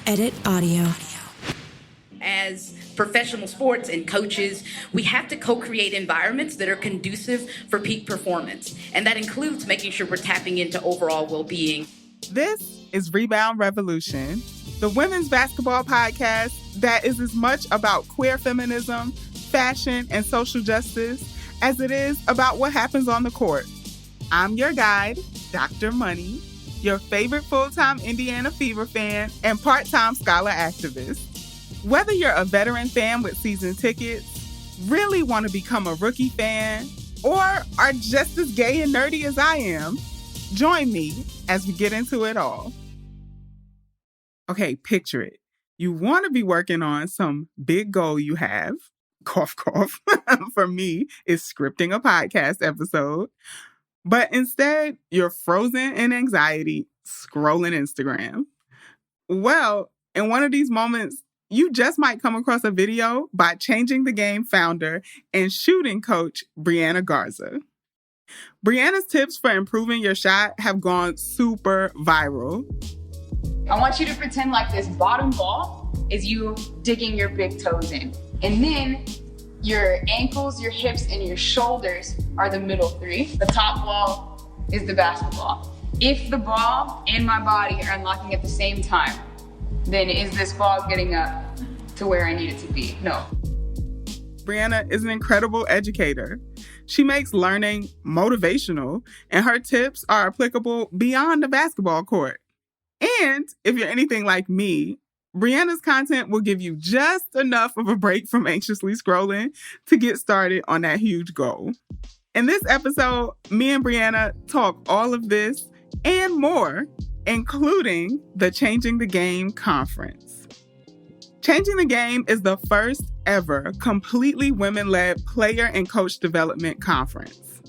Edit audio. As professional sports and coaches, we have to co-create environments that are conducive for peak performance. And that includes making sure we're tapping into overall well-being. This is Rebound Revolution, the women's basketball podcast that is as much about queer feminism, fashion, and social justice as it is about what happens on the court. I'm your guide, Dr. Money, your favorite full-time Indiana Fever fan and part-time scholar activist. Whether you're a veteran fan with season tickets, really want to become a rookie fan, or are just as gay and nerdy as I am, join me as we get into it all. Okay, picture it. You want to be working on some big goal you have. Cough, cough. For me, is scripting a podcast episode. But instead, you're frozen in anxiety, scrolling Instagram. Well, in one of these moments, you just might come across a video by Changing the Game founder and shooting coach BriAnna Garza. BriAnna's tips for improving your shot have gone super viral. I want you to pretend like this bottom ball is you digging your big toes in. And then your ankles, your hips, and your shoulders are the middle three. The top ball is the basketball. If the ball and my body are unlocking at the same time, then is this ball getting up to where I need it to be? No. BriAnna is an incredible educator. She makes learning motivational, and her tips are applicable beyond the basketball court. And if you're anything like me, BriAnna's content will give you just enough of a break from anxiously scrolling to get started on that huge goal. In this episode, me and BriAnna talk all of this and more, including the Changing the Game conference. Changing the Game is the first ever completely women-led player and coach development conference.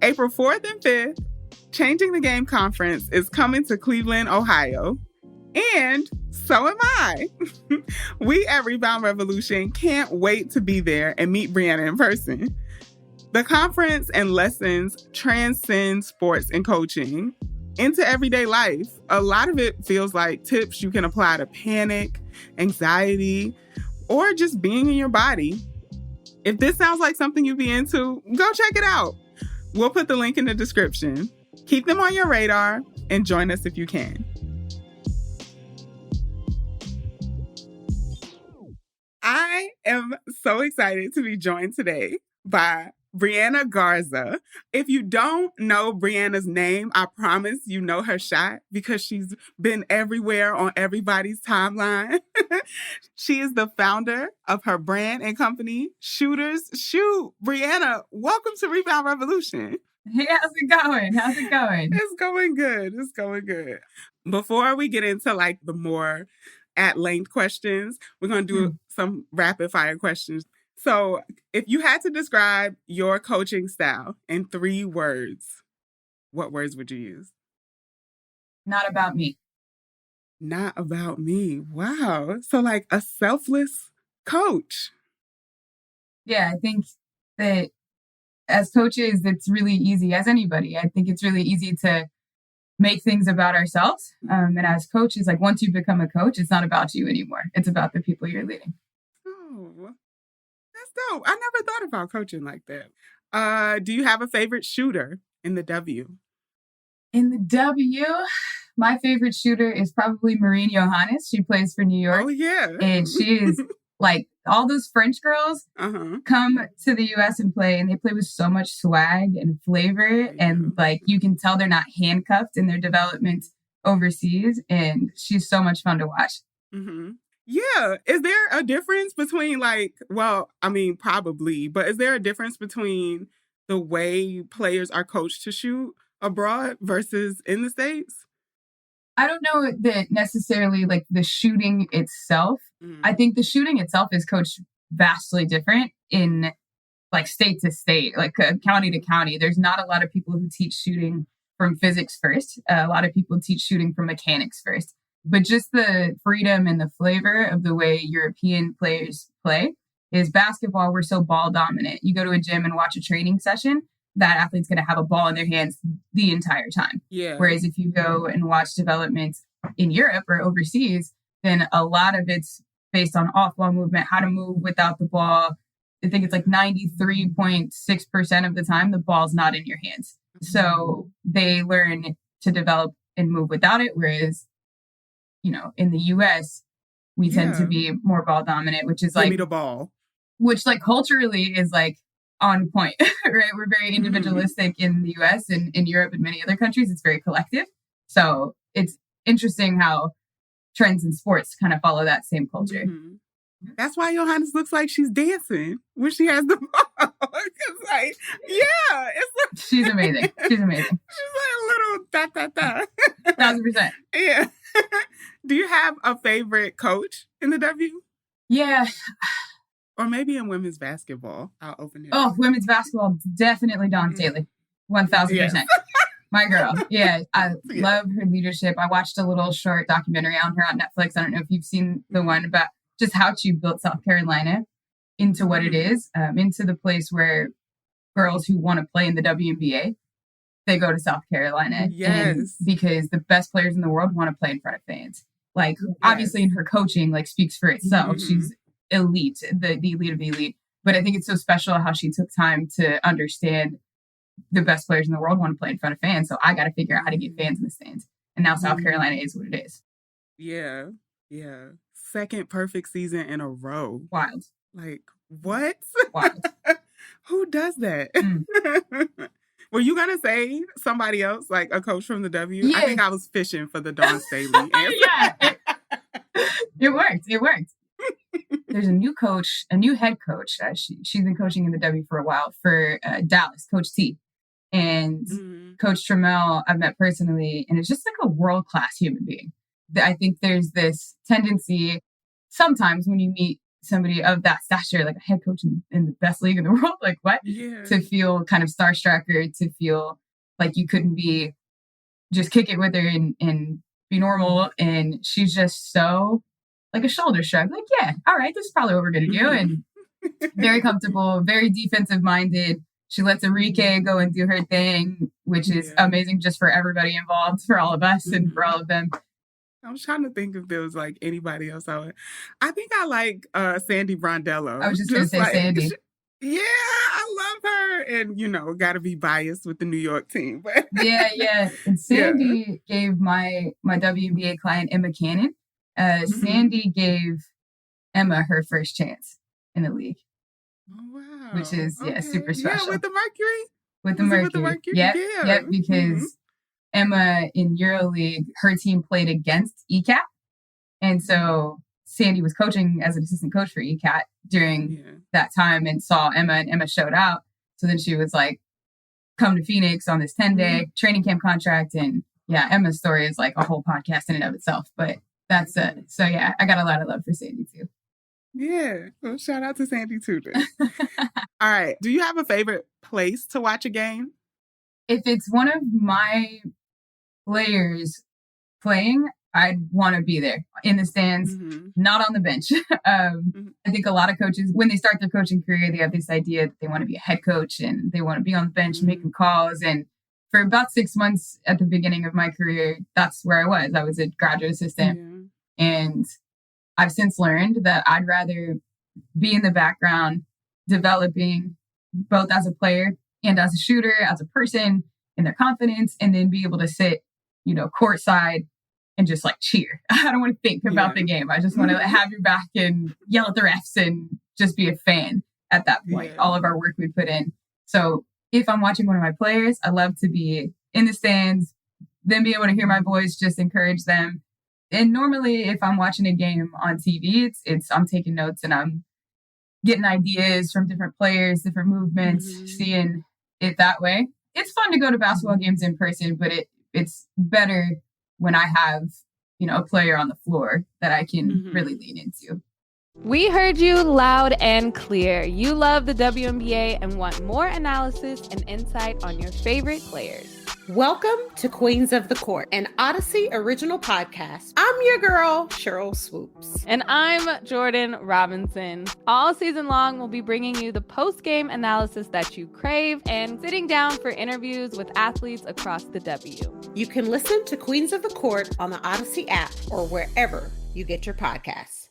April 4th and 5th, Changing the Game conference is coming to Cleveland, Ohio. And so am I. We at Rebound Revolution can't wait to be there and meet BriAnna in person. The conference and lessons transcend sports and coaching into everyday life. A lot of it feels like tips you can apply to panic, anxiety, or just being in your body. If this sounds like something you'd be into, go check it out. We'll put the link in the description. Keep them on your radar and join us if you can. I am so excited to be joined today by BriAnna Garza. If you don't know BriAnna's name, I promise you know her shot because she's been everywhere on everybody's timeline. She is the founder of her brand and company, Shooters Shoot. BriAnna, welcome to Rebound Revolution. Hey, how's it going? How's it going? It's going good. It's going good. Before we get into like the more at-length questions, we're going to do some rapid-fire questions. So if you had to describe your coaching style in 3 words, what words would you use? Not about me. Not about me. Wow. So like a selfless coach. Yeah, I think that as coaches, it's really easy, as anybody, I think it's really easy to make things about ourselves. And as coaches, like once you become a coach, it's not about you anymore. It's about the people you're leading. Oh, that's dope. I never thought about coaching like that. Do you have a favorite shooter in the W? In the W, my favorite shooter is probably Marine Johannes. She plays for New York. Oh, yeah. And she is like all those French girls come to the U.S. and play, and they play with so much swag and flavor. And like you can tell they're not handcuffed in their development overseas. And she's so much fun to watch. Mm-hmm. Yeah. Is there a difference between like, well, I mean, probably, but is there a difference between the way players are coached to shoot abroad versus in the States? I don't know that necessarily like the shooting itself. I think the shooting itself is coached vastly different in like state to state, like county to county. There's not a lot of people who teach shooting from physics first. A lot of people teach shooting from mechanics first. But just the freedom and the flavor of the way European players play is basketball. We're so ball dominant. You go to a gym and watch a training session, that athlete's going to have a ball in their hands the entire time. Yeah. Whereas if you go and watch development in Europe or overseas, then a lot of it's based on off-ball movement, how to move without the ball. I think it's like 93.6% of the time, the ball's not in your hands. So they learn to develop and move without it. Whereas, in the US, we tend to be more ball dominant, which is like, give me the ball. Which like culturally is like on point, right? We're very individualistic in the US and in Europe and many other countries. It's very collective. So it's interesting how trends in sports kind of follow that same culture. Mm-hmm. That's why Johannes looks like she's dancing when she has the ball. It's like, yeah, it's like, she's amazing. She's amazing. She's like a little da. 1,000%. Yeah. Do you have a favorite coach in the W? Yeah. Or maybe in women's basketball. I'll open it. Oh, women's basketball, definitely Dawn Staley. 1,000%. Yes. My girl. Yeah. I love her leadership. I watched a little short documentary on her on Netflix. I don't know if you've seen the one about just how she built South Carolina into what it is, into the place where girls who want to play in the WNBA, they go to South Carolina. Yes. Because the best players in the world want to play in front of fans. Like, obviously in her coaching, like, speaks for itself. Mm-hmm. She's elite, the elite of the elite. But I think it's so special how she took time to understand the best players in the world want to play in front of fans. So I got to figure out how to get fans in the stands. And now South Carolina is what it is. Yeah. Yeah. Second perfect season in a row. Wild. Like, what? Wild. Who does that? Were you going to say somebody else, like a coach from the W? Yeah. I think I was fishing for the Dawn Staley answer. Yeah. It worked. There's a new head coach. She's been coaching in the W for a while for Dallas, Coach T. And Coach Trammell, I've met personally, and it's just like a world-class human being. I think there's this tendency sometimes when you meet somebody of that stature, like a head coach in the best league in the world, like what? Yeah. To feel kind of starstruck or to feel like you couldn't just kick it with her and be normal. And she's just so like a shoulder shrug, like, yeah, all right, this is probably what we're going to do. And very comfortable, very defensive minded. She lets Enrique go and do her thing, which is amazing just for everybody involved, for all of us and for all of them. I was trying to think if there was like anybody else. I think I like Sandy Brondello. I was just going to say like, Sandy. Yeah, I love her. And, got to be biased with the New York team. But yeah. And Sandy gave my WNBA client, Emma Cannon. Sandy gave Emma her first chance in the league. Oh, wow. Which is, super special. Yeah, with the Mercury? With the Mercury. Yep, because Emma in EuroLeague, her team played against ECAT. And so Sandy was coaching as an assistant coach for ECAT during that time and saw Emma, and Emma showed out. So then she was like, come to Phoenix on this 10-day training camp contract. And Emma's story is like a whole podcast in and of itself. But that's it. So I got a lot of love for Sandy too. Yeah. Well, shout out to Sandy too then. All right. Do you have a favorite place to watch a game? If it's one of my players playing, I'd want to be there in the stands, not on the bench. I think a lot of coaches, when they start their coaching career, they have this idea that they want to be a head coach and they want to be on the bench making calls. And for about 6 months at the beginning of my career, that's where I was. I was a graduate assistant. And I've since learned that I'd rather be in the background, developing both as a player and as a shooter, as a person, in their confidence, and then be able to sit, courtside and just like cheer. I don't want to think about the game. I just want to have your back and yell at the refs and just be a fan at that point. All of our work we put in. So if I'm watching one of my players, I love to be in the stands, then be able to hear my voice, just encourage them. And normally if I'm watching a game on TV, it's I'm taking notes and I'm getting ideas from different players, different movements, seeing it that way. It's fun to go to basketball games in person, but it's better when I have, a player on the floor that I can really lean into. We heard you loud and clear. You love the WNBA and want more analysis and insight on your favorite players. Welcome to Queens of the Court, an Odyssey original podcast. I'm your girl, Cheryl Swoops. And I'm Jordan Robinson. All season long, we'll be bringing you the post-game analysis that you crave and sitting down for interviews with athletes across the W. You can listen to Queens of the Court on the Odyssey app or wherever you get your podcasts.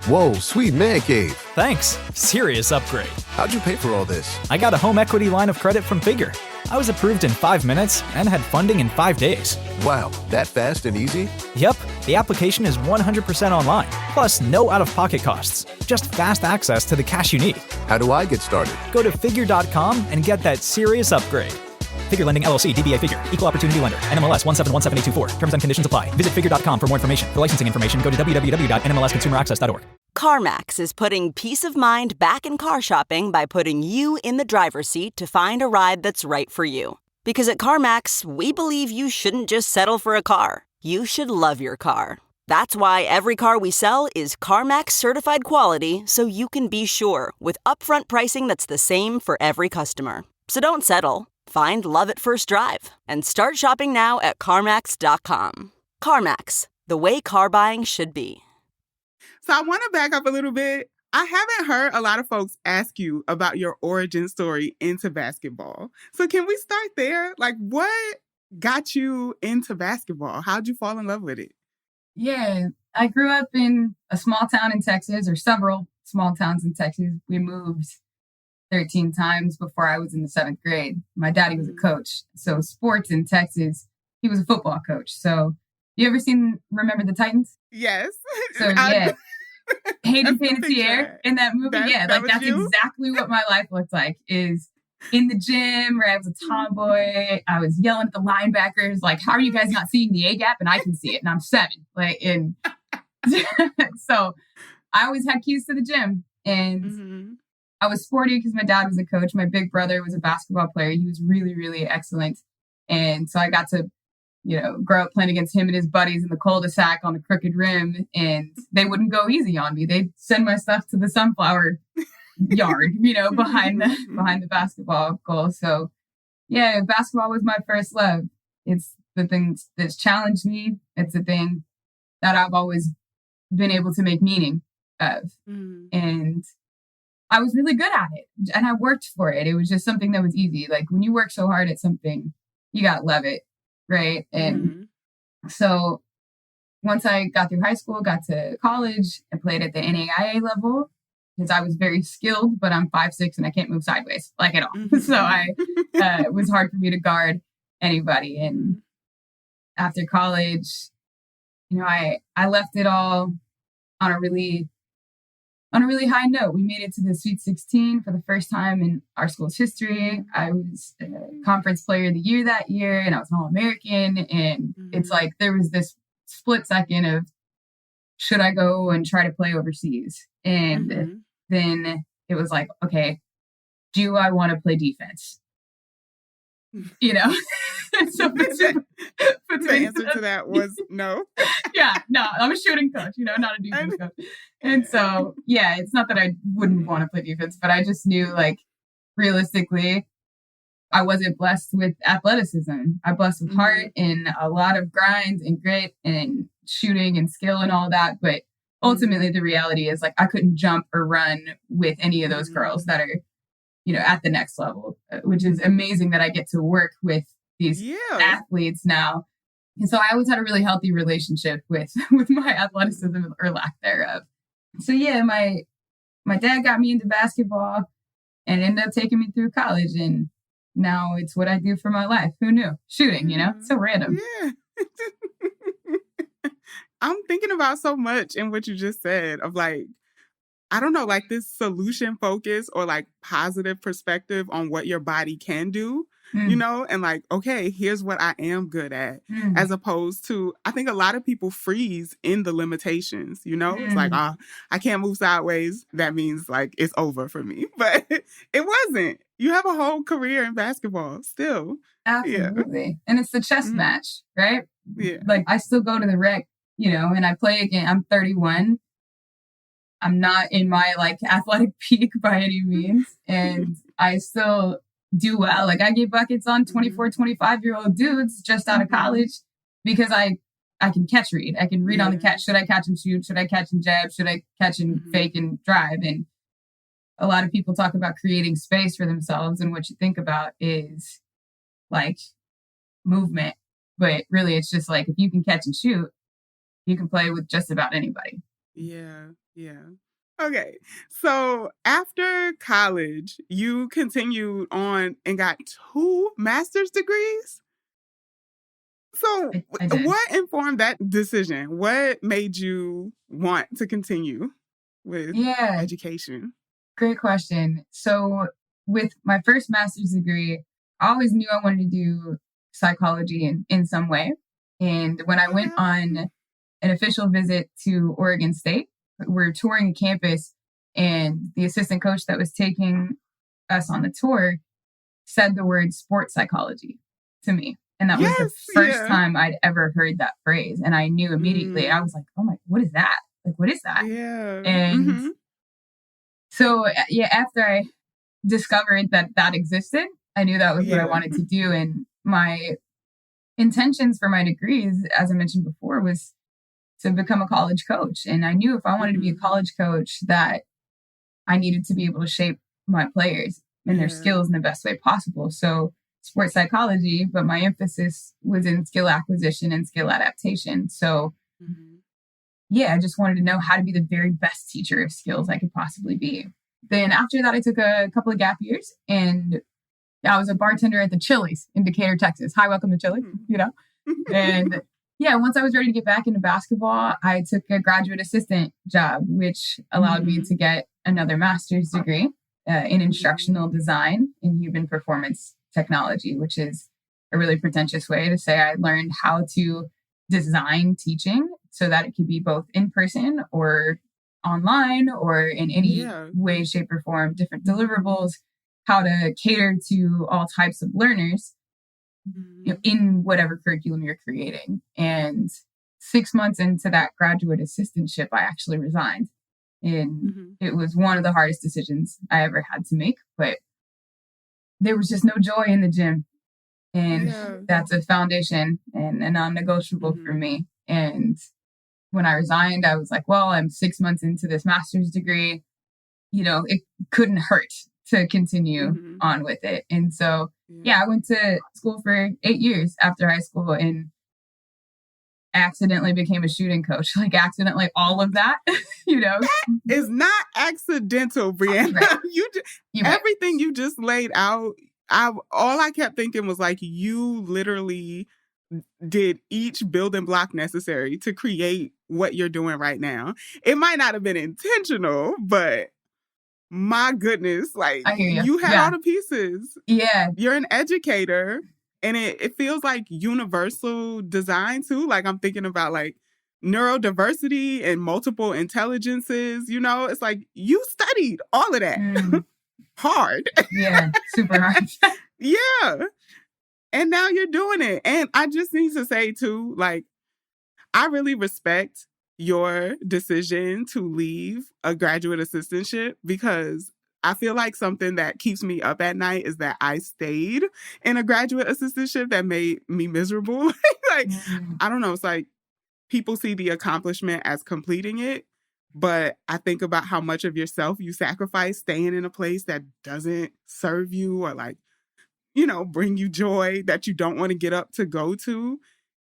Whoa, sweet man cave. Thanks. Serious upgrade. How'd you pay for all this? I got a home equity line of credit from Figure. I was approved in 5 minutes and had funding in 5 days. Wow, that fast and easy? Yep, the application is 100% online, plus no out-of-pocket costs. Just fast access to the cash you need. How do I get started? Go to figure.com and get that serious upgrade. Figure Lending LLC, DBA Figure, Equal Opportunity Lender, NMLS 1717824. Terms and conditions apply. Visit figure.com for more information. For licensing information, go to www.nmlsconsumeraccess.org. CarMax is putting peace of mind back in car shopping by putting you in the driver's seat to find a ride that's right for you. Because at CarMax, we believe you shouldn't just settle for a car. You should love your car. That's why every car we sell is CarMax certified quality, so you can be sure with upfront pricing that's the same for every customer. So don't settle. Find love at first drive and start shopping now at CarMax.com. CarMax, the way car buying should be. So I want to back up a little bit. I haven't heard a lot of folks ask you about your origin story into basketball. So can we start there? Like, what got you into basketball? How'd you fall in love with it? Yeah, I grew up in a small town in Texas, or several small towns in Texas. We moved 13 times before I was in the 7th grade. My daddy was a coach. So sports in Texas, he was a football coach. So you ever remember the Titans? Yes. So yeah, Hayden Panettiere in that movie. That's exactly what my life looked like, is in the gym where I was a tomboy. I was yelling at the linebackers, like, how are you guys not seeing the A gap? And I can see it. And I'm 7. So I always had keys to the gym. And I was sporty because my dad was a coach. My big brother was a basketball player. He was really, really excellent. And so I got to, grow up playing against him and his buddies in the cul-de-sac on the crooked rim. And they wouldn't go easy on me. They'd send my stuff to the sunflower yard, behind the basketball goal. So yeah, basketball was my first love. It's the thing that's challenged me. It's the thing that I've always been able to make meaning of. And I was really good at it and I worked for it. It was just something that was easy. Like when you work so hard at something, you got to love it. Right. And so once I got through high school, got to college, I played at the NAIA level because I was very skilled, but I'm 5'6" and I can't move sideways like at all. So it was hard for me to guard anybody. And after college, I left it all on a really high note. We made it to the Sweet 16 for the first time in our school's history. I was conference player of the year that year, and I was an All-American. And it's like there was this split second of, should I go and try to play overseas? And then it was like, okay, do I want to play defense? So the answer to that was no. No, I'm a shooting coach, not a defense coach. And so, yeah, it's not that I wouldn't want to play defense, but I just knew, like, realistically, I wasn't blessed with athleticism. I'm blessed with heart and a lot of grind and grit and shooting and skill and all that. But ultimately, the reality is, like, I couldn't jump or run with any of those girls that are, at the next level, which is amazing that I get to work with these athletes now. And so I always had a really healthy relationship with my athleticism or lack thereof. So yeah, my dad got me into basketball and ended up taking me through college. And now it's what I do for my life. Who knew? Shooting, It's so random. Yeah. I'm thinking about so much in what you just said of, like, I don't know, like this solution focus or like positive perspective on what your body can do, and like, okay, here's what I am good at, as opposed to, I think a lot of people freeze in the limitations, It's like, I can't move sideways. That means like it's over for me. But it wasn't. You have a whole career in basketball still. Absolutely. Yeah. And it's the chess match, right? Yeah. Like I still go to the rec, and I play again. I'm 31. I'm not in my like athletic peak by any means. And I still do well. Like I get buckets on 24, 25-year-old dudes just out of college because I can catch read. I can read on the catch. Should I catch and shoot? Should I catch and jab? Should I catch and fake and drive? And a lot of people talk about creating space for themselves. And what you think about is like movement. But really, it's just like if you can catch and shoot, you can play with just about anybody. Yeah. Okay. So after college, you continued on and got 2 master's degrees. So I did. what informed that decision? What made you want to continue with education? Great question. So with my first master's degree, I always knew I wanted to do psychology in some way. And when I went on an official visit to Oregon State, we're touring a campus, and the assistant coach that was taking us on the tour said the word sports psychology to me. And that was the first time I'd ever heard that phrase. And I knew immediately. I was like, oh my, what is that? Like, what is that? Yeah. And so, after I discovered that existed, I knew that was what I wanted to do. And my intentions for my degrees, as I mentioned before, was to become a college coach. And I knew if I wanted to be a college coach that I needed to be able to shape my players and their skills in the best way possible. So sports psychology, but my emphasis was in skill acquisition and skill adaptation. So I just wanted to know how to be the very best teacher of skills I could possibly be. Then after that, I took a couple of gap years, and I was a bartender at the Chili's in Decatur, Texas. Hi, welcome to Chili's, And once I was ready to get back into basketball, I took a graduate assistant job, which allowed me to get another master's degree in instructional design in human performance technology, which is a really pretentious way to say I learned how to design teaching so that it could be both in person or online or in any way, shape, or form, different deliverables, how to cater to all types of learners in whatever curriculum you're creating. And 6 months into that graduate assistantship, I actually resigned. And it was one of the hardest decisions I ever had to make, but there was just no joy in the gym. And that's a foundation and a non-negotiable for me. And when I resigned, I was like, well, I'm 6 months into this master's degree. It couldn't hurt to continue on with it. And so, I went to school for 8 years after high school and accidentally became a shooting coach, like accidentally all of that, That is not accidental, BriAnna. Right. Everything you just laid out, all I kept thinking was like, you literally did each building block necessary to create what you're doing right now. It might not have been intentional, but my goodness, like you had all the pieces. Yeah. You're an educator, and it feels like universal design too. Like I'm thinking about like neurodiversity and multiple intelligences, it's like you studied all of that hard. Yeah, super hard. Yeah. And now you're doing it. And I just need to say too, like, I really respect your decision to leave a graduate assistantship, because I feel like something that keeps me up at night is that I stayed in a graduate assistantship that made me miserable. I don't know. It's like people see the accomplishment as completing it, but I think about how much of yourself you sacrifice staying in a place that doesn't serve you or like, bring you joy that you don't want to get up to go to.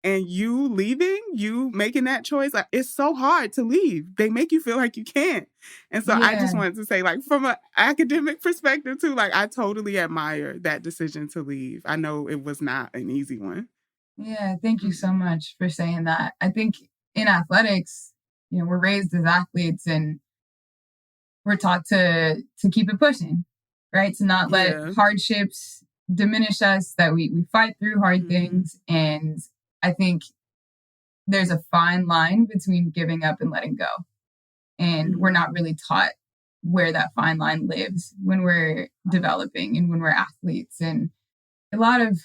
And you leaving, you making that choice, like, it's so hard to leave. They make you feel like you can't. And so I just wanted to say, like, from an academic perspective too, like, I totally admire that decision to leave. I know it was not an easy one. Yeah, thank you so much for saying that. I think in athletics, we're raised as athletes and we're taught to keep it pushing, right? To not let hardships diminish us, that we fight through hard things. And I think there's a fine line between giving up and letting go. And we're not really taught where that fine line lives when we're developing and when we're athletes. And a lot of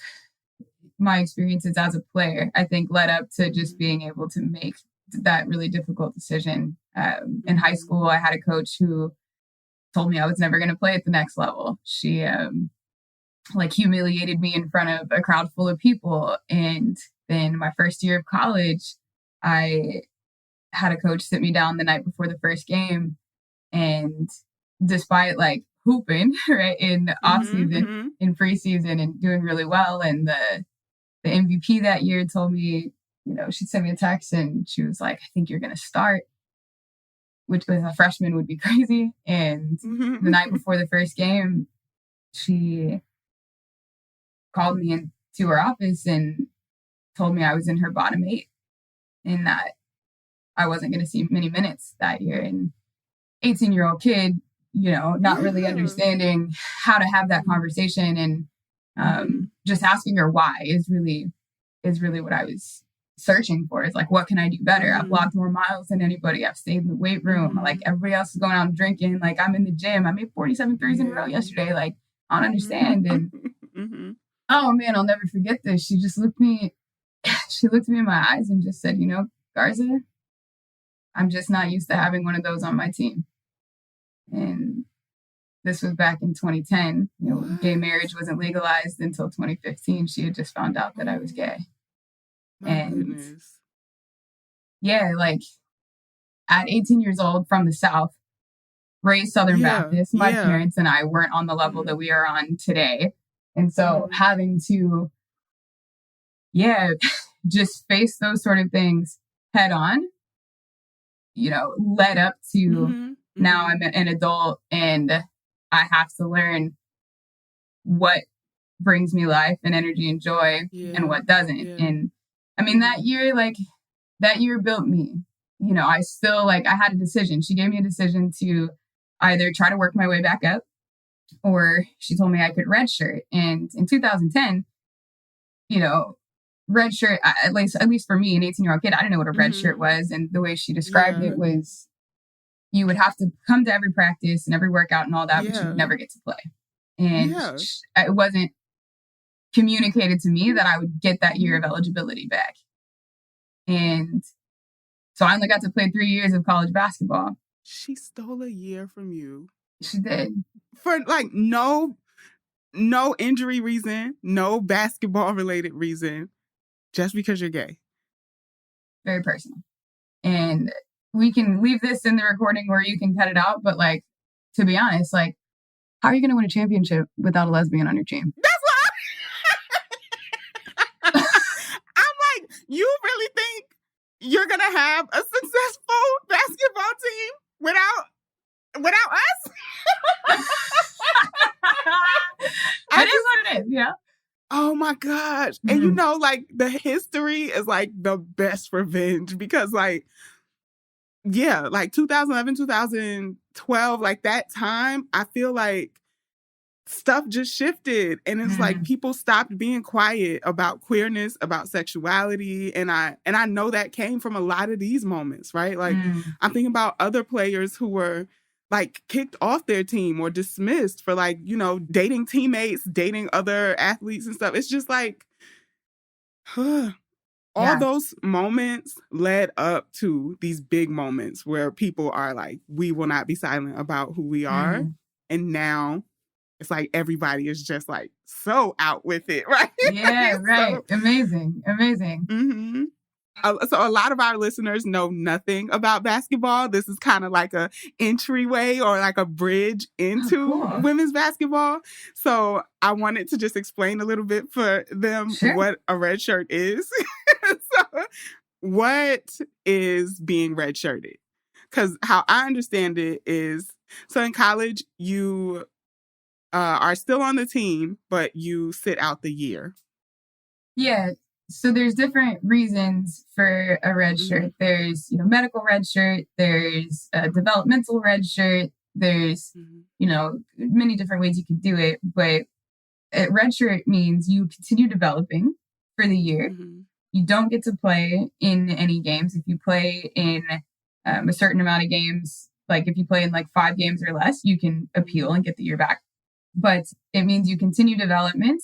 my experiences as a player, I think, led up to just being able to make that really difficult decision. In high school, I had a coach who told me I was never going to play at the next level. She like humiliated me in front of a crowd full of people. And then my first year of college, I had a coach sit me down the night before the first game. And despite like hooping, right, in off season, in preseason and doing really well, and the MVP that year told me, you know, she sent me a text and she was like, I think you're going to start, which as a freshman would be crazy. And the night before the first game, she called me into her office and told me I was in her bottom 8 and that I wasn't going to see many minutes that year. And 18-year-old kid, you know, not really understanding how to have that conversation, and just asking her why is really what I was searching for. Is like, what can I do better? I've walked more miles than anybody. I've stayed in the weight room. Like everybody else is going out and drinking. Like I'm in the gym. I made 47 threes in a row yesterday. Like I don't understand. And oh man, I'll never forget this. She looked me in my eyes and just said, you know, Garza, I'm just not used to having one of those on my team. And this was back in 2010. You know, gay marriage wasn't legalized until 2015. She had just found out that I was gay. Goodness. Yeah, like at 18 years old from the South, raised Southern Baptist, my parents and I weren't on the level that we are on today. And so having to, just face those sort of things head on, you know, led up to now I'm an adult and I have to learn what brings me life and energy and joy and what doesn't. And I mean, that year built me. You know, I still I had a decision. She gave me a decision to either try to work my way back up, or she told me I could redshirt. And in 2010, you know, redshirt, at least for me, an 18-year-old kid, I didn't know what a redshirt was. And the way she described it was you would have to come to every practice and every workout and all that, but you would never get to play. And it wasn't communicated to me that I would get that year of eligibility back. And so I only got to play 3 years of college basketball. She stole a year from you. She did. For no injury reason, no basketball related reason, just because you're gay. Very personal. And we can leave this in the recording or you can cut it out. But to be honest, how are you going to win a championship without a lesbian on your team? That's what I'm like, you really think you're going to have a successful basketball team without us? That is what it is. Yeah. Oh my gosh. And you know, the history is the best revenge because 2011, 2012, that time, I feel like stuff just shifted. And it's people stopped being quiet about queerness, about sexuality. And I know that came from a lot of these moments, right? I'm thinking about other players who were kicked off their team or dismissed for dating teammates, dating other athletes and stuff. It's just all those moments led up to these big moments where people are we will not be silent about who we are. And now it's everybody is just so out with it, right? Yeah, right. So, amazing. So a lot of our listeners know nothing about basketball. This is kind of a entryway or a bridge into women's basketball. So I wanted to just explain a little bit for them what a red shirt is. So what is being redshirted? Because how I understand it is, so in college, you are still on the team, but you sit out the year. Yeah. So there's different reasons for a red shirt. There's, medical red shirt. There's a developmental red shirt. There's, many different ways you can do it. But a red shirt means you continue developing for the year. You don't get to play in any games. If you play in a certain amount of games, if you play in 5 games or less, you can appeal and get the year back. But it means you continue development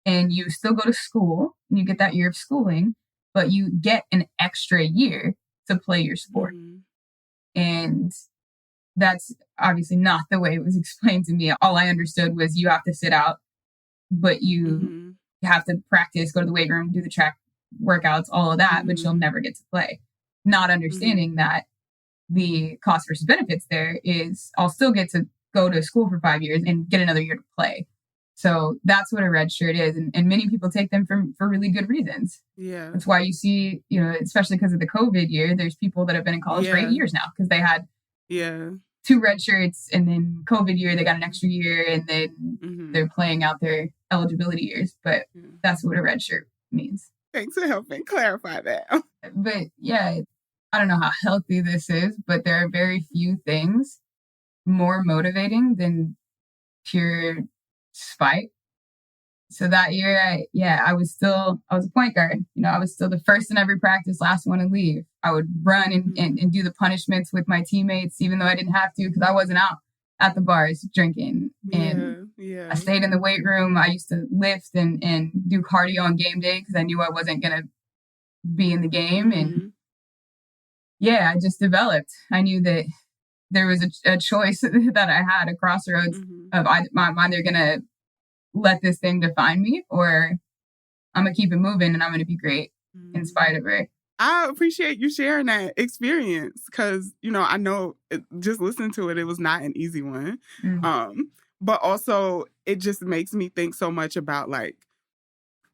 and you still go to school and you get that year of schooling, but you get an extra year to play your sport. And that's obviously not the way it was explained to me. All I understood was you have to sit out but you have to practice, go to the weight room, do the track workouts, all of that, but you'll never get to play. Not understanding that the cost versus benefits there is I'll still get to go to school for 5 years and get another year to play. So that's what a red shirt is. And many people take them for really good reasons. Yeah. That's why you see, especially because of the COVID year, there's people that have been in college for 8 years now because they had 2 red shirts, and then COVID year, they got an extra year, and then they're playing out their eligibility years. But that's what a red shirt means. Thanks for helping clarify that. But yeah, I don't know how healthy this is, but there are very few things more motivating than pure spite. So that year, I was a point guard. I was still the first in every practice, last one to leave. I would run and do the punishments with my teammates, even though I didn't have to, because I wasn't out at the bars drinking. And I stayed in the weight room. I used to lift and do cardio on game day because I knew I wasn't going to be in the game. And I just developed. I knew that there was a choice that I had, a crossroads of I'm either going to let this thing define me, or I'm going to keep it moving and I'm going to be great in spite of it. I appreciate you sharing that experience because, I know just listening to it, it was not an easy one. But also it just makes me think so much about like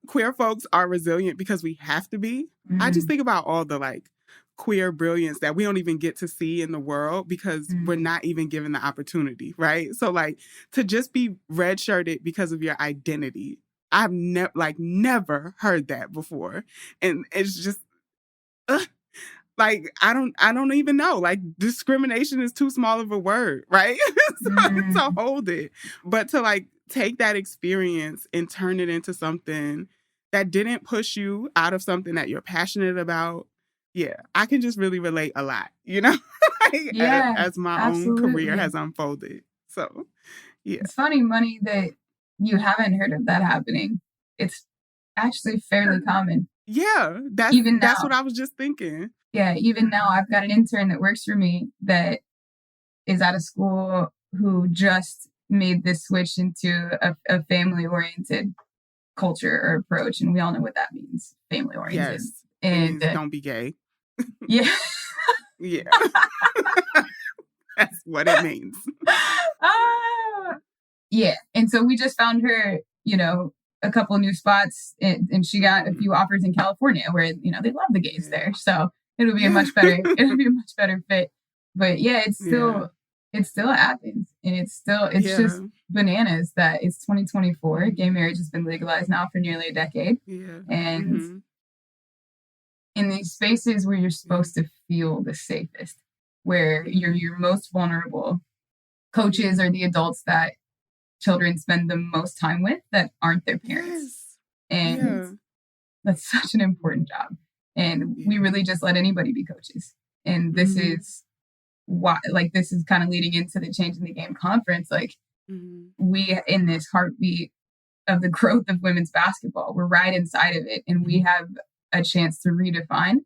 queer folks are resilient because we have to be. I just think about all the queer brilliance that we don't even get to see in the world because we're not even given the opportunity, right? So to just be redshirted because of your identity, I've never heard that before. And it's just I don't even know. Discrimination is too small of a word, right? to hold it. But to take that experience and turn it into something that didn't push you out of something that you're passionate about. Yeah, I can just really relate a lot, as my own career has unfolded. So, yeah. It's funny, Money, that you haven't heard of that happening. It's actually fairly common. Yeah, that's what I was just thinking. Yeah, even now I've got an intern that works for me that is at a school who just made this switch into a family-oriented culture or approach. And we all know what that means, family-oriented. Yes. And don't be gay. Yeah. Yeah. That's what it means. Yeah. And so we just found her, a couple of new spots and she got a few offers in California where, they love the gays there. So it'll be a much better fit. But yeah, it still happens. And it's just bananas that it's 2024. Gay marriage has been legalized now for nearly a decade. Yeah. And in these spaces where you're supposed to feel the safest, where you're most vulnerable, coaches are the adults that children spend the most time with that aren't their parents. And that's such an important job. And we really just let anybody be coaches. And this is why, this is kind of leading into the Change in the Game conference. We, in this heartbeat of the growth of women's basketball, we're right inside of it. And we have a chance to redefine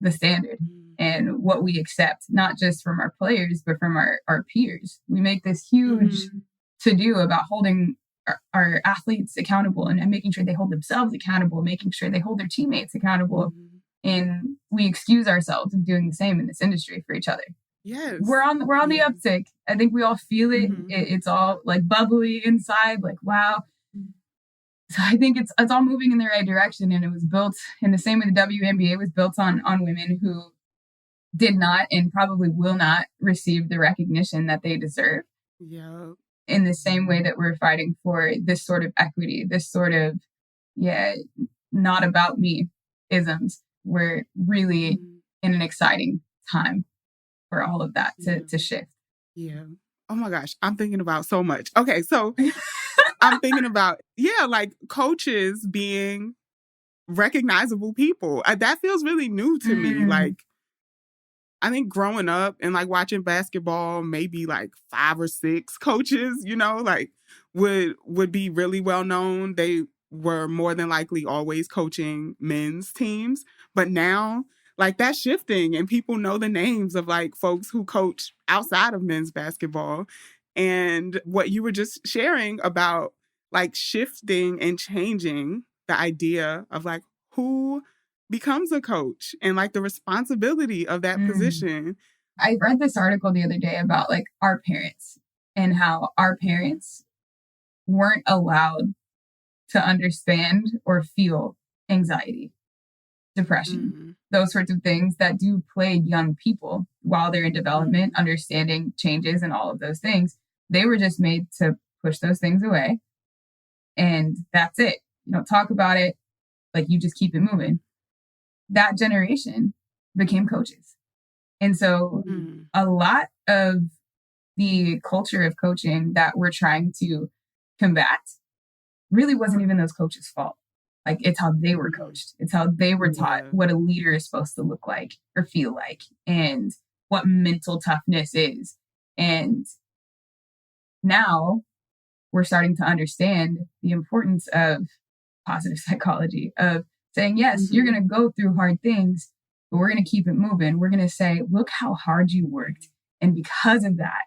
the standard and what we accept, not just from our players, but from our peers. We make this huge to-do about holding our athletes accountable and making sure they hold themselves accountable, making sure they hold their teammates accountable. And we excuse ourselves of doing the same in this industry for each other. Yes. We're on the uptick. I think we all feel it. It's all bubbly inside, wow. So I think it's all moving in the right direction, and it was built in the same way the WNBA was built on women who did not and probably will not receive the recognition that they deserve. Yeah. In the same way that we're fighting for this sort of equity, this sort of not about me isms. We're really in an exciting time for all of that to shift. Yeah. Oh my gosh, I'm thinking about so much. Okay, so I'm thinking about, coaches being recognizable people. That feels really new to me. I think growing up and watching basketball, maybe 5 or 6 coaches, would be really well known. They were more than likely always coaching men's teams. But now, that's shifting and people know the names of folks who coach outside of men's basketball. And what you were just sharing about like shifting and changing the idea of like who becomes a coach and like the responsibility of that position. I read this article the other day about like our parents and how our parents weren't allowed to understand or feel anxiety, depression, those sorts of things that do plague young people while they're in development, understanding changes and all of those things. They were just made to push those things away. And that's it. You don't talk about it. Like, you just keep it moving. That generation became coaches. And so a lot of the culture of coaching that we're trying to combat really wasn't even those coaches' fault. Like, it's how they were coached. It's how they were taught what a leader is supposed to look like or feel like and what mental toughness is. And now we're starting to understand the importance of positive psychology, of saying, yes, you're going to go through hard things, but we're going to keep it moving. We're going to say, look how hard you worked. And because of that,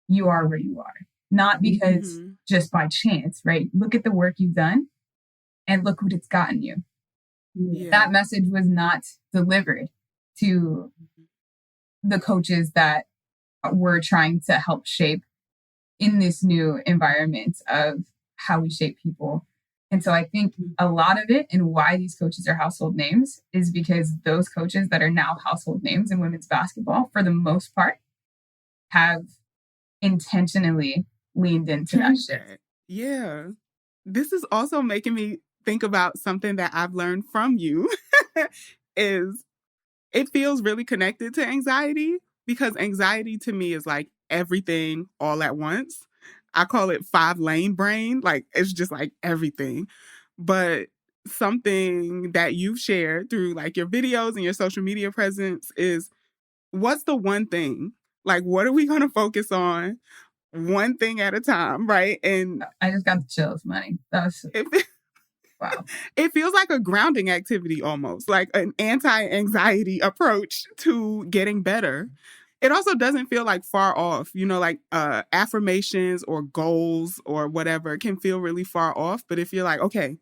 you are where you are. Not because just by chance, right? Look at the work you've done and look what it's gotten you. Yeah. That message was not delivered to the coaches that we're trying to help shape in this new environment of how we shape people. And so I think a lot of it and why these coaches are household names is because those coaches that are now household names in women's basketball, for the most part, have intentionally leaned into that shit. Yeah. This is also making me think about something that I've learned from you is it feels really connected to anxiety, because anxiety to me is like everything all at once. I call it 5-lane brain. Like, it's just like everything. But something that you've shared through like your videos and your social media presence is, what's the one thing? Like, what are we going to focus on? One thing at a time, right? And I just got the chills, money. That was wow. It feels like a grounding activity almost, like an anti-anxiety approach to getting better. It also doesn't feel like far off, you know, like affirmations or goals or whatever can feel really far off. But if you're like, okay,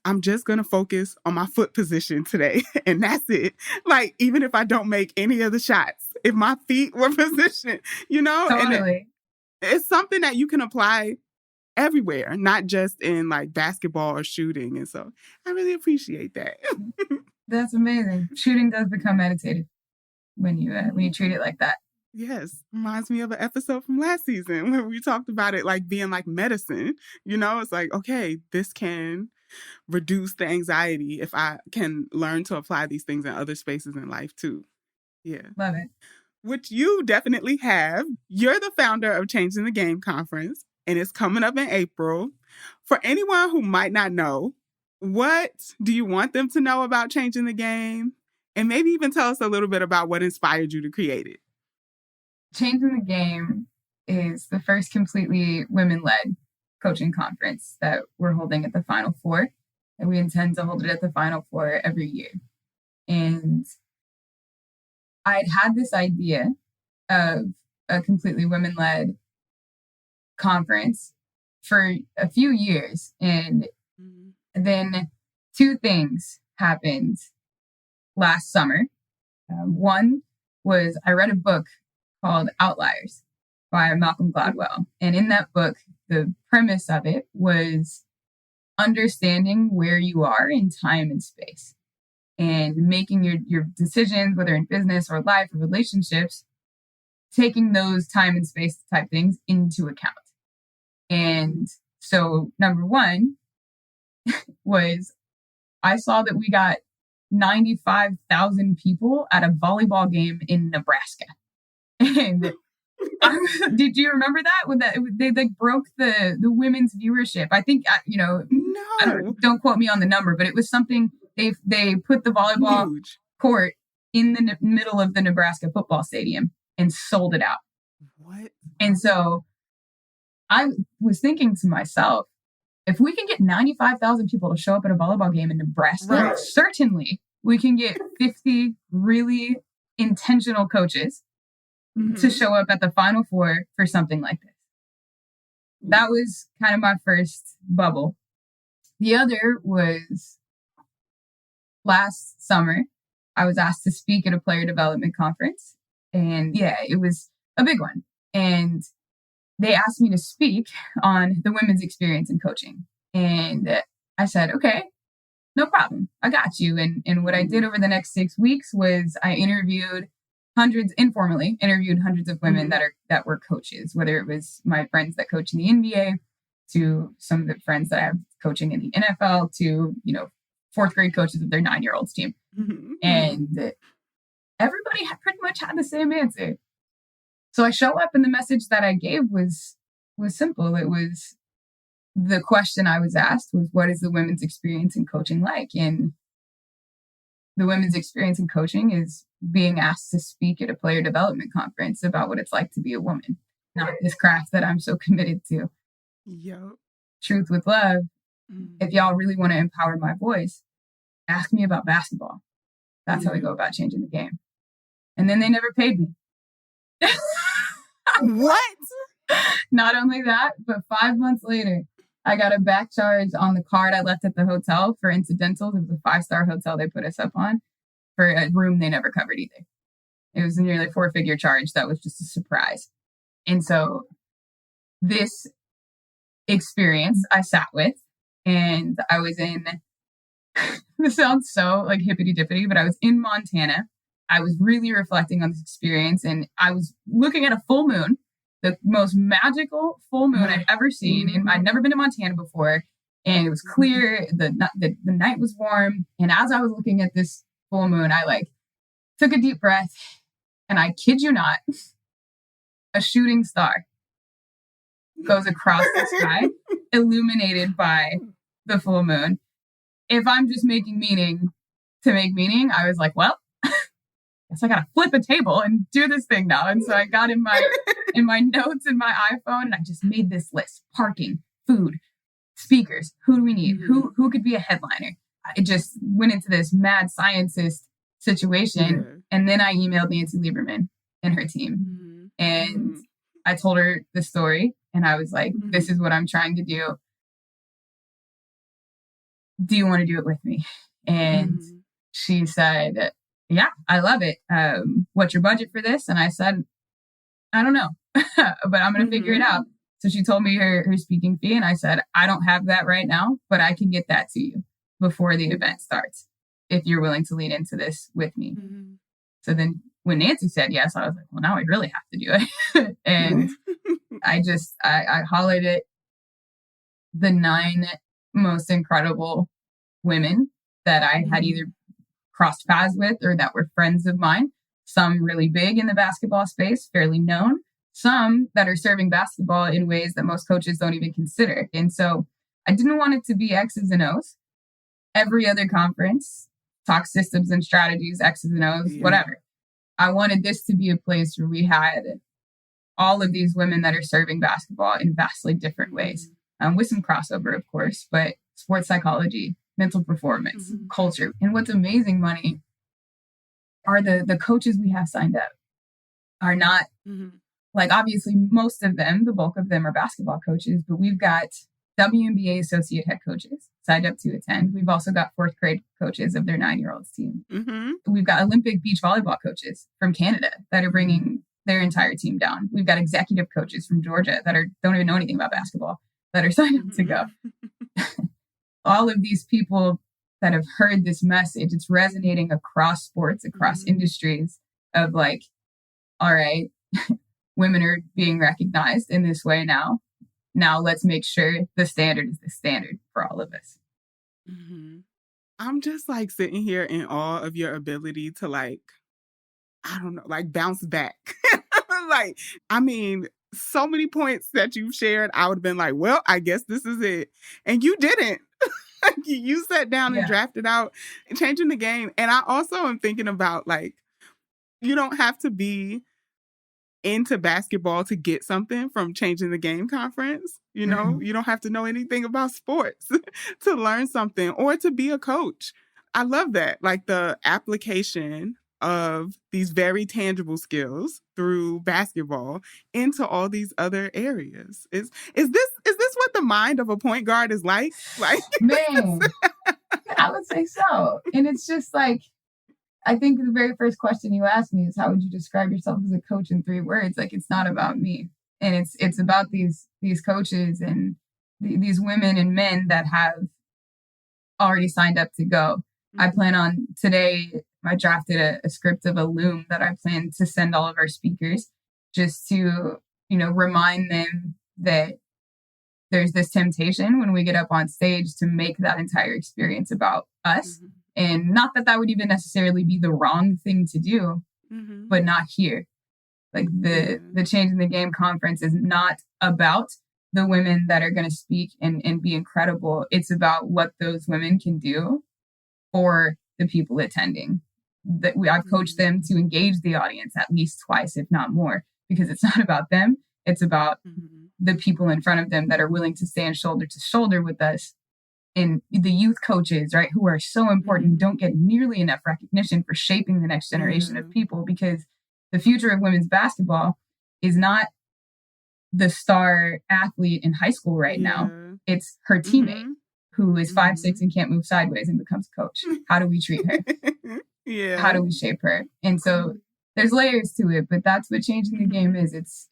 I'm just going to focus on my foot position today and that's it. Like, even if I don't make any of the shots, if my feet were positioned, you know, totally. And it's something that you can apply everywhere, not just in like basketball or shooting. And so I really appreciate that. That's amazing. Shooting does become meditative when you treat it like that. Yes. Reminds me of an episode from last season where we talked about it like being like medicine. You know, it's like, okay, this can reduce the anxiety if I can learn to apply these things in other spaces in life too. Yeah. Love it. Which you definitely have. You're the founder of Changing the Game Conference, and it's coming up in April. For anyone who might not know, what do you want them to know about Changing the Game? And maybe even tell us a little bit about what inspired you to create it. Changing the Game is the first completely women-led coaching conference that we're holding at the Final Four. And we intend to hold it at the Final Four every year. And I'd had this idea of a completely women-led conference for a few years. And then two things happened last summer. One was I read a book called Outliers by Malcolm Gladwell. And in that book, the premise of it was understanding where you are in time and space and making your decisions, whether in business or life or relationships, taking those time and space type things into account. And so number one was I saw that we got 95,000 people at a volleyball game in Nebraska. And did you remember that? When they like broke the women's viewership? I think, No. Don't quote me on the number, but it was something they put the volleyball court in the middle of the Nebraska football stadium and sold it out. What? And so I was thinking to myself, if we can get 95,000 people to show up at a volleyball game in Nebraska, certainly we can get 50 really intentional coaches to show up at the Final Four for something like this. that was kind of my first bubble. The other was last summer. I was asked to speak at a player development conference. And yeah, it was a big one. And they asked me to speak on the women's experience in coaching. And I said, okay, no problem. I got you. And what I did over the next 6 weeks was I informally interviewed hundreds of women that were coaches, whether it was my friends that coach in the NBA, to some of the friends that I have coaching in the NFL, to, fourth grade coaches of their 9-year-olds team. And everybody pretty much had the same answer. So I show up and the message that I gave was simple. It was, the question I was asked was, what is the women's experience in coaching like? And the women's experience in coaching is being asked to speak at a player development conference about what it's like to be a woman, not this craft that I'm so committed to. Yep. Truth with love. If y'all really want to empower my voice, ask me about basketball. That's how we go about changing the game. And then they never paid me. What? Not only that, but 5 months later, I got a back charge on the card I left at the hotel for incidentals. It was a 5-star hotel they put us up on for a room they never covered either. It was a nearly 4-figure charge. That was just a surprise. And so this experience I sat with, and I was in, this sounds so like hippity dippity, but I was in Montana. I was really reflecting on this experience, and I was looking at a full moon, the most magical full moon I'd ever seen. And I'd never been to Montana before, and it was clear. The night was warm. And as I was looking at this full moon, I took a deep breath, and I kid you not, a shooting star goes across the sky, illuminated by the full moon. If I'm just making meaning to make meaning, I was like, well, guess I gotta flip a table and do this thing now. And so I got in my notes in my iPhone, and I just made this list: parking, food, speakers. Who do we need? Who could be a headliner? I just went into this mad scientist situation. And then I emailed Nancy Lieberman and her team. And I told her the story, and I was like, this is what I'm trying to do. Do you want to do it with me? And she said, yeah, I love it. What's your budget for this? And I said, I don't know, but I'm going to figure it out. So she told me her speaking fee, and I said, I don't have that right now, but I can get that to you before the event starts, if you're willing to lean into this with me. So then when Nancy said yes, I was like, well, now we really have to do it. And I hollered at the 9 most incredible women that I had either crossed paths with or that were friends of mine. Some really big in the basketball space, fairly known. Some that are serving basketball in ways that most coaches don't even consider. And so I didn't want it to be X's and O's. Every other conference talks systems and strategies, X's and O's, whatever. I wanted this to be a place where we had all of these women that are serving basketball in vastly different ways, with some crossover, of course, but sports psychology, mental performance, culture. And what's amazing, Money, are the coaches we have signed up are not, obviously most of them, the bulk of them are basketball coaches, but we've got WNBA associate head coaches signed up to attend. We've also got 4th grade coaches of their 9-year-olds team. We've got Olympic beach volleyball coaches from Canada that are bringing their entire team down. We've got executive coaches from Georgia that don't even know anything about basketball that are signed up to go. All of these people that have heard this message, it's resonating across sports, across industries of all right, women are being recognized in this way now. Now let's make sure the standard is the standard for all of us. I'm just sitting here in awe of your ability to I don't know, bounce back. So many points that you've shared, I would have been well, I guess this is it. And you didn't. You sat down and drafted out changing the game. And I also am thinking about you don't have to be into basketball to get something from Changing the Game conference. You don't have to know anything about sports to learn something or to be a coach. I love that. The application of these very tangible skills through basketball into all these other areas. Is this what the mind of a point guard is like? Like, man, I would say so. And it's just like, I think the very first question you asked me is, how would you describe yourself as a coach in 3 words? Like, it's not about me. And it's about these coaches and these women and men that have already signed up to go. I plan on today, I drafted a script of a loom that I plan to send all of our speakers just to, remind them that there's this temptation when we get up on stage to make that entire experience about us. Mm-hmm. And not that would even necessarily be the wrong thing to do, mm-hmm. but not here. Like the Changing the Game conference is not about the women that are going to speak and be incredible. It's about what those women can do for the people attending. I've coached them to engage the audience at least twice, if not more, because it's not about them. It's about the people in front of them that are willing to stand shoulder to shoulder with us. And the youth coaches, right, who are so important, don't get nearly enough recognition for shaping the next generation of people, because the future of women's basketball is not the star athlete in high school right now. It's her teammate who is 5'6" and can't move sideways and becomes a coach. How do we treat her? How do we shape her? And so there's layers to it, but that's what Changing the Game is. It's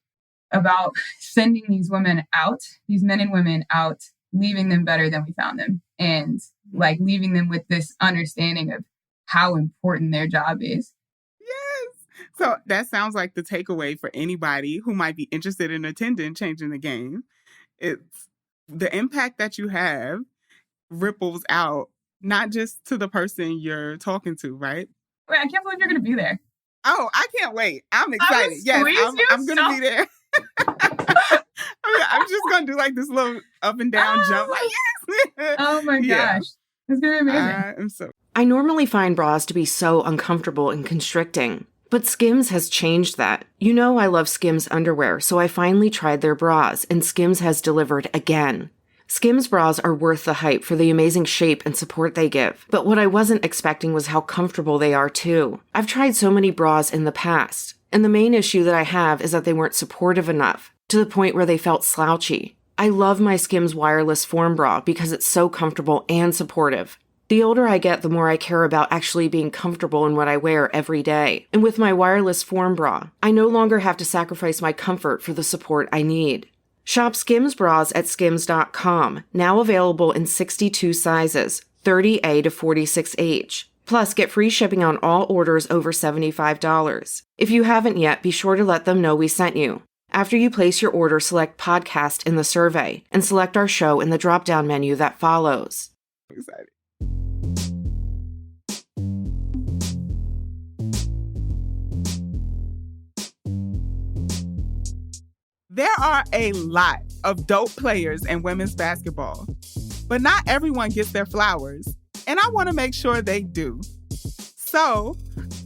about sending these women out, these men and women out, leaving them better than we found them, and like leaving them with this understanding of how important their job is. Yes. So that sounds like the takeaway for anybody who might be interested in attending Changing the Game. It's the impact that you have ripples out, not just to the person you're talking to, right? Wait, I can't believe you're going to be there. Oh, I can't wait. I'm excited. Yes, I'm going to be there. I'm just going to do like this little up and down jump. Like, yes. Oh my gosh. It's going to be amazing. I normally find bras to be so uncomfortable and constricting, but Skims has changed that. You know I love Skims underwear, so I finally tried their bras, and Skims has delivered again. Skims bras are worth the hype for the amazing shape and support they give, but what I wasn't expecting was how comfortable they are too. I've tried so many bras in the past, and the main issue that I have is that they weren't supportive enough, to the point where they felt slouchy. I love my Skims wireless form bra because it's so comfortable and supportive. The older I get, the more I care about actually being comfortable in what I wear every day. And with my wireless form bra, I no longer have to sacrifice my comfort for the support I need. Shop Skims bras at skims.com, now available in 62 sizes, 30A to 46H. Plus, get free shipping on all orders over $75. If you haven't yet, be sure to let them know we sent you. After you place your order, select podcast in the survey and select our show in the drop-down menu that follows. Excited. There are a lot of dope players in women's basketball, but not everyone gets their flowers, and I want to make sure they do. So,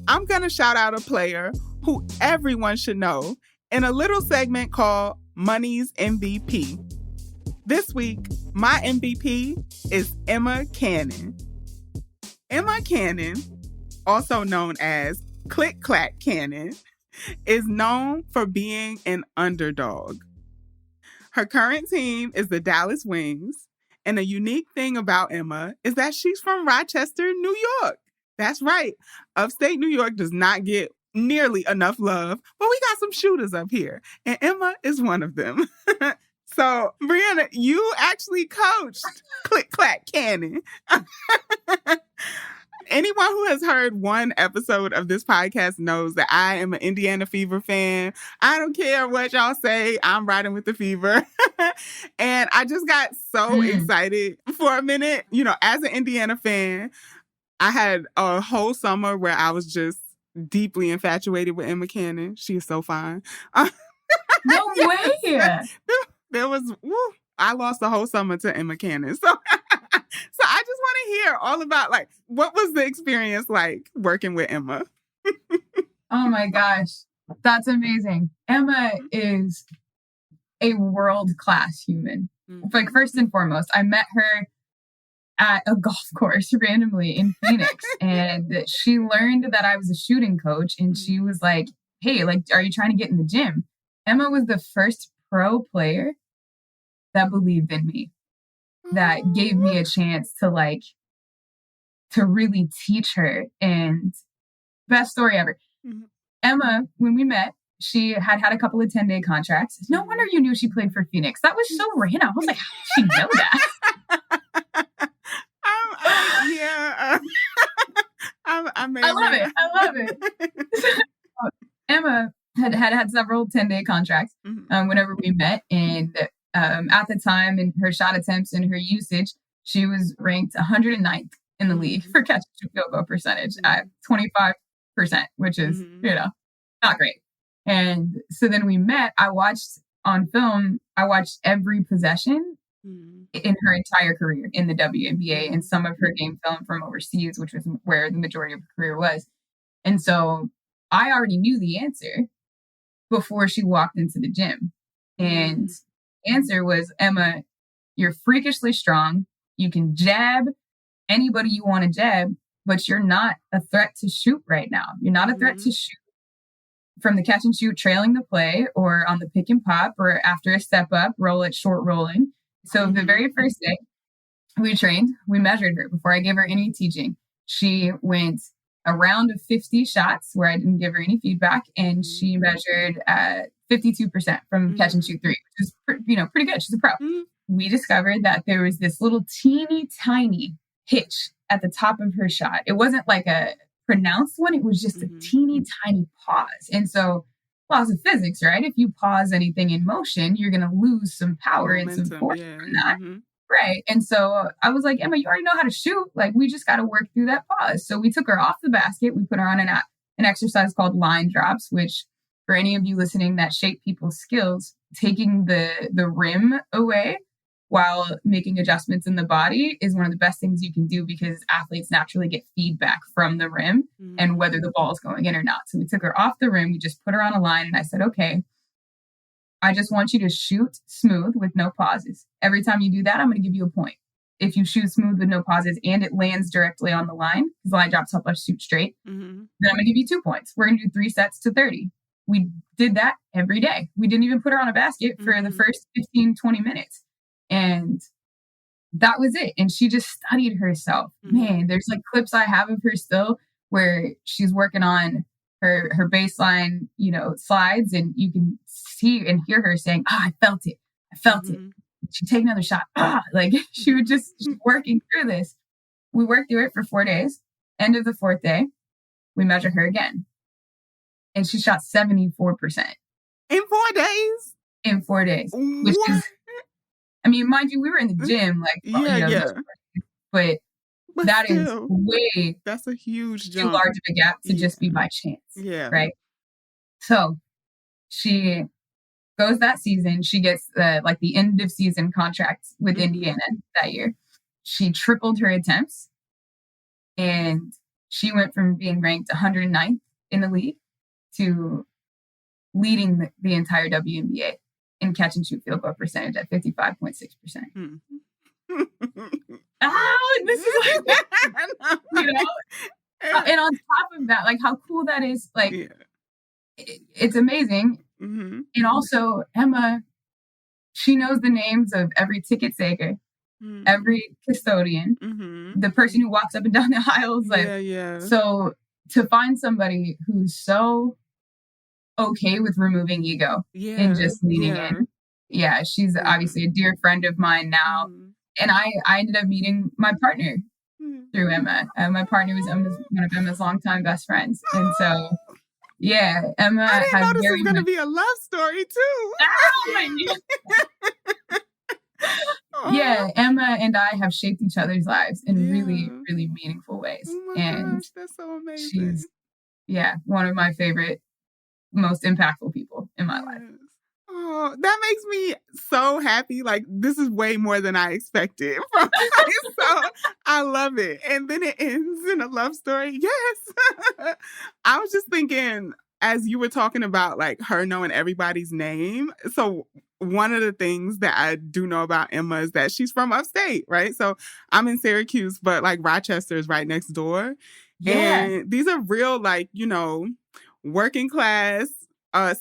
I'm going to shout out a player who everyone should know in a little segment called Money's MVP. This week, my MVP is Emma Cannon. Emma Cannon, also known as Click Clack Cannon, is known for being an underdog. Her current team is the Dallas Wings, and a unique thing about Emma is that she's from Rochester, New York. That's right. Upstate New York does not get nearly enough love, but we got some shooters up here, and Emma is one of them. So, BriAnna, you actually coached Click Clack Cannon. Anyone who has heard one episode of this podcast knows that I am an Indiana Fever fan. I don't care what y'all say. I'm riding with the Fever. And I just got so excited for a minute. You know, as an Indiana fan, I had a whole summer where I was just deeply infatuated with Emma Cannon. She is so fine. No way. There was, I lost the whole summer to Emma Cannon. So I just want to hear all about, like, what was the experience like working with Emma? Oh my gosh, that's amazing. Emma is a world-class human. Like, first and foremost, I met her at a golf course randomly in Phoenix. And she learned that I was a shooting coach. And she was like, hey, like, are you trying to get in the gym? Emma was the first pro player that believed in me, that gave me a chance to really teach her. And best story ever. Emma, when we met, she had a couple of 10-day contracts. No wonder you knew she played for Phoenix. That was so random. I was like, how did she know that? I love it. Emma had several 10-day contracts whenever we met. And at the time, in her shot attempts and her usage, she was ranked 109th in the league for catch and shoot field goal percentage at 25%, which is, not great. And so then we met. I watched on film, every possession in her entire career in the WNBA and some of her game film from overseas, which was where the majority of her career was. And so I already knew the answer before she walked into the gym. And the answer was, Emma, you're freakishly strong. You can jab anybody you want to jab, but you're not a threat to shoot right now. You're not a threat to shoot from the catch and shoot, trailing the play, or on the pick and pop, or after a step up, roll it short rolling. So the very first day we trained, we measured her before I gave her any teaching. She went a round of 50 shots where I didn't give her any feedback, and she measured 52% from catch and shoot three, which is pretty good. She's a pro. We discovered that there was this little teeny tiny hitch at the top of her shot. It wasn't like a pronounced one. It was just a teeny tiny pause. And so laws of physics, right? If you pause anything in motion, you're going to lose some power and some force from that. Right. And so I was like, Emma, you already know how to shoot. Like, we just got to work through that pause. So we took her off the basket. We put her on an exercise called line drops, which for any of you listening that shape people's skills, taking the rim away while making adjustments in the body is one of the best things you can do, because athletes naturally get feedback from the rim and whether the ball is going in or not. So we took her off the rim. We just put her on a line, and I said, okay, I just want you to shoot smooth with no pauses. Every time you do that, I'm going to give you a point. If you shoot smooth with no pauses and it lands directly on the line, because line drops help us shoot straight, then I'm going to give you 2 points. We're going to do 3 sets to 30. We did that every day. We didn't even put her on a basket for the first 15, 20 minutes. And that was it. And she just studied herself. Man, there's like clips I have of her still where she's working on her baseline, slides, and you can see and hear her saying, I felt it. She'd take another shot. Like she would just working through this. We worked through it for 4 days. End of the 4th day, we measure her again. And she shot 74%. In 4 days? In 4 days. Which is, mind you, we were in the gym, but that still is way that's a huge too large of a gap to just be by chance. Yeah. Right. So she goes that season. She gets the end of season contract with Indiana that year. She tripled her attempts, and she went from being ranked 109th in the league to leading the entire WNBA in catch and shoot field goal percentage at 55.6%. This is and on top of that, like how cool that is, it's amazing. And also Emma, she knows the names of every ticket taker, every custodian, the person who walks up and down the aisles. So to find somebody who's so okay with removing ego and just leaning in. Yeah, she's obviously a dear friend of mine now. And I ended up meeting my partner through Emma. My partner was one of Emma's longtime best friends. And so, yeah, Emma I didn't has know this very was going to much... be a love story, too. Yeah, Emma and I have shaped each other's lives in really, really meaningful ways. Oh my gosh, that's so amazing. She's, one of my favorite, most impactful people in my life. Oh, that makes me so happy. Like, this is way more than I expected from so I love it. And then it ends in a love story. Yes. I was just thinking, as you were talking about like her knowing everybody's name, so one of the things that I do know about Emma is that she's from upstate, right? So I'm in Syracuse, but like Rochester is right next door. Yeah. And these are real, like, working class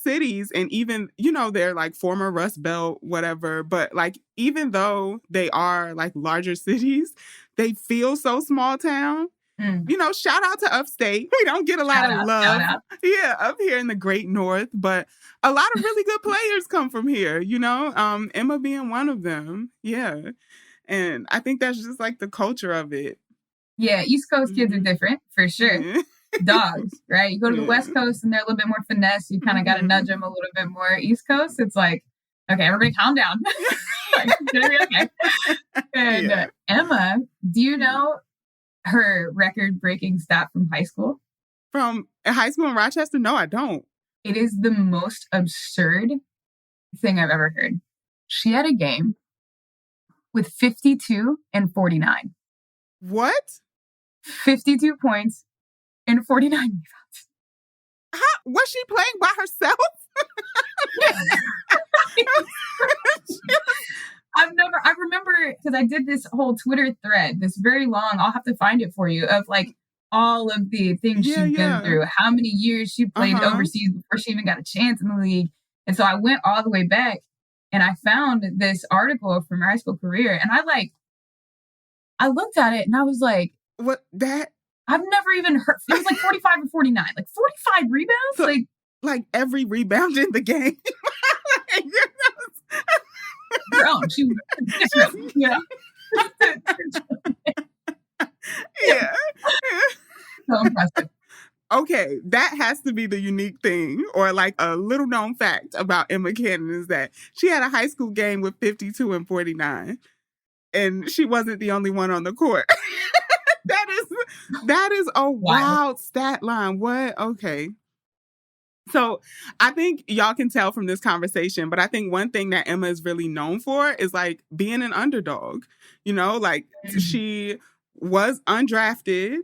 cities. And even, they're like former Rust Belt, whatever. But like, even though they are like larger cities, they feel so small town. Shout out to upstate. We don't get a lot of love. Yeah, up here in the great north, but a lot of really good players come from here, Emma being one of them. Yeah. And I think that's just like the culture of it. Yeah, East Coast kids are different, for sure. Yeah. Dogs, right? You go to the West Coast and they're a little bit more finesse. You kind of got to nudge them a little bit more. East Coast, it's like, okay, everybody calm down. Like, it's gonna be okay. And Emma, do you know her record-breaking stat from high school? From high school in Rochester? No, I don't. It is the most absurd thing I've ever heard. She had a game with 52 and 49. What? 52 points and 49 rebounds. Was she playing by herself? I remember, because I did this whole Twitter thread, this very long, I'll have to find it for you, of like all of the things she's been through, how many years she played overseas before she even got a chance in the league. And so I went all the way back and I found this article from her high school career. And I looked at it and I was like, what that? I've never even heard. It was like 45 or 49, like 45 rebounds. So, like every rebound in the game. Girl, she was, yeah. So impressive. Okay, that has to be the unique thing, or like a little known fact about Emma Cannon, is that she had a high school game with 52 and 49, and she wasn't the only one on the court. That is a wild stat line. What? Okay. So I think y'all can tell from this conversation, but I think one thing that Emma is really known for is like being an underdog. She was undrafted,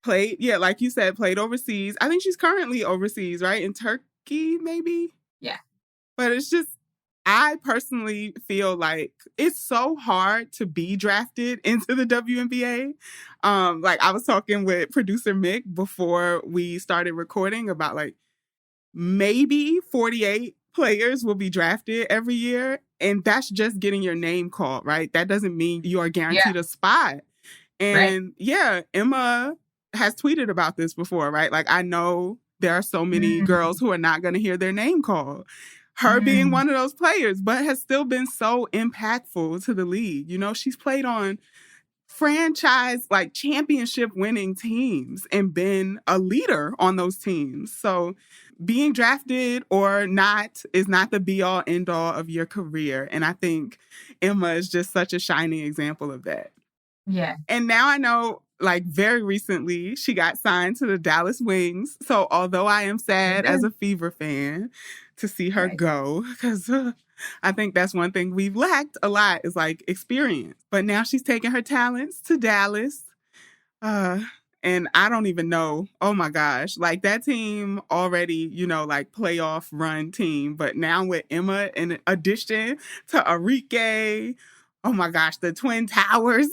played, like you said, played overseas. I think she's currently overseas, right? In Turkey, maybe? Yeah. But it's just, I personally feel like it's so hard to be drafted into the WNBA. Like I was talking with producer Mick before we started recording about like maybe 48 players will be drafted every year. And that's just getting your name called, right? That doesn't mean you are guaranteed a spot. And Emma has tweeted about this before, right? Like I know there are so many girls who are not going to hear their name called. Her being one of those players, but has still been so impactful to the league. She's played on franchise, like championship winning teams and been a leader on those teams. So being drafted or not is not the be all end all of your career. And I think Emma is just such a shining example of that. Yeah. And now I know, like very recently, she got signed to the Dallas Wings. So although I am sad as a Fever fan to see her go, because I think that's one thing we've lacked a lot is like experience. But now she's taking her talents to Dallas. And I don't even know. Oh my gosh. Like that team already, like playoff run team. But now with Emma in addition to Arike, oh my gosh, the Twin Towers.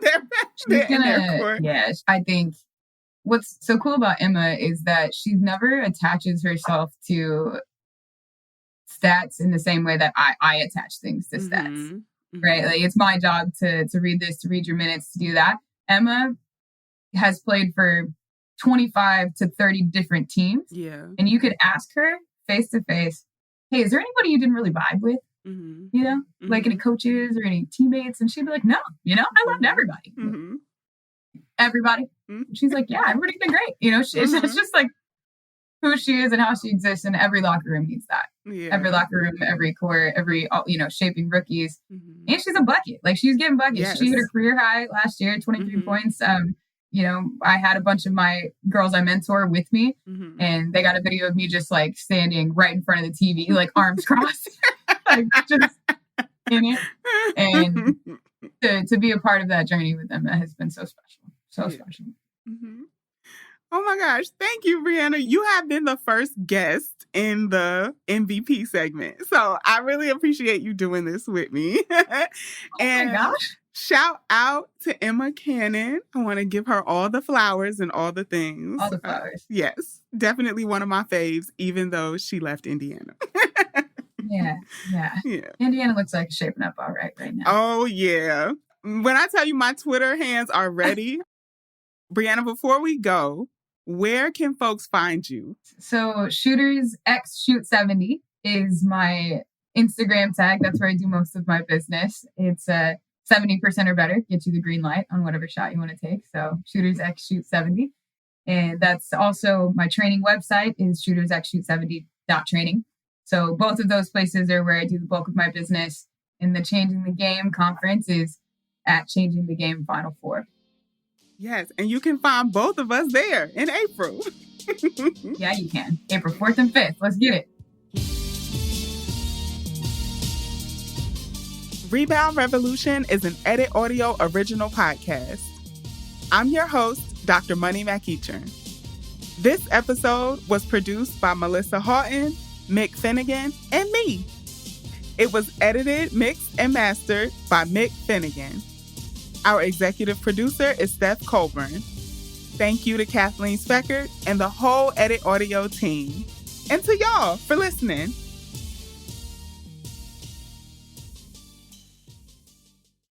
They're back there in their court. Yeah, I think what's so cool about Emma is that she never attaches herself to stats in the same way that I attach things to stats, right? Like it's my job to read this, to read your minutes, to do that. Emma has played for 25 to 30 different teams. Yeah. And you could ask her face to face, hey, is there anybody you didn't really vibe with? Like any coaches or any teammates? And she'd be like, no, I loved everybody. Everybody. She's like, yeah, everybody's been great. It's just like who she is and how she exists, and every locker room needs that. Every locker room, every court, every, shaping rookies. And she's a bucket. Like she's getting buckets. Yes. She hit her career high last year, 23 points. I had a bunch of my girls I mentor with me, and they got a video of me just like standing right in front of the TV, like arms crossed, like just in it. And to be a part of that journey with them, that has been so special. So special. Oh my gosh. Thank you, BriAnna. You have been the first guest in the MVP segment. So I really appreciate you doing this with me. And my gosh. Shout out to Emma Cannon. I want to give her all the flowers and all the things. All the flowers. Yes. Definitely one of my faves, even though she left Indiana. Yeah. Indiana looks like it's shaping up all right now. Oh, yeah. When I tell you my Twitter hands are ready, BriAnna, before we go, where can folks find you? So ShootersXShoot70 is my Instagram tag. That's where I do most of my business. It's 70% or better, get you the green light on whatever shot you want to take. So ShootersXShoot70. And that's also my training website is shootersxshoot70.training. So both of those places are where I do the bulk of my business. And the Changing the Game conference is at Changing the Game Final Four. Yes, and you can find both of us there in April. Yeah, you can. April 4th and 5th. Let's get it. Rebound Revolution is an Edit Audio original podcast. I'm your host, Dr. Money McEachern. This episode was produced by Melissa Houghton, Mick Finnegan, and me. It was edited, mixed, and mastered by Mick Finnegan. Our executive producer is Steph Colburn. Thank you to Kathleen Speckert and the whole Edit Audio team. And to y'all for listening.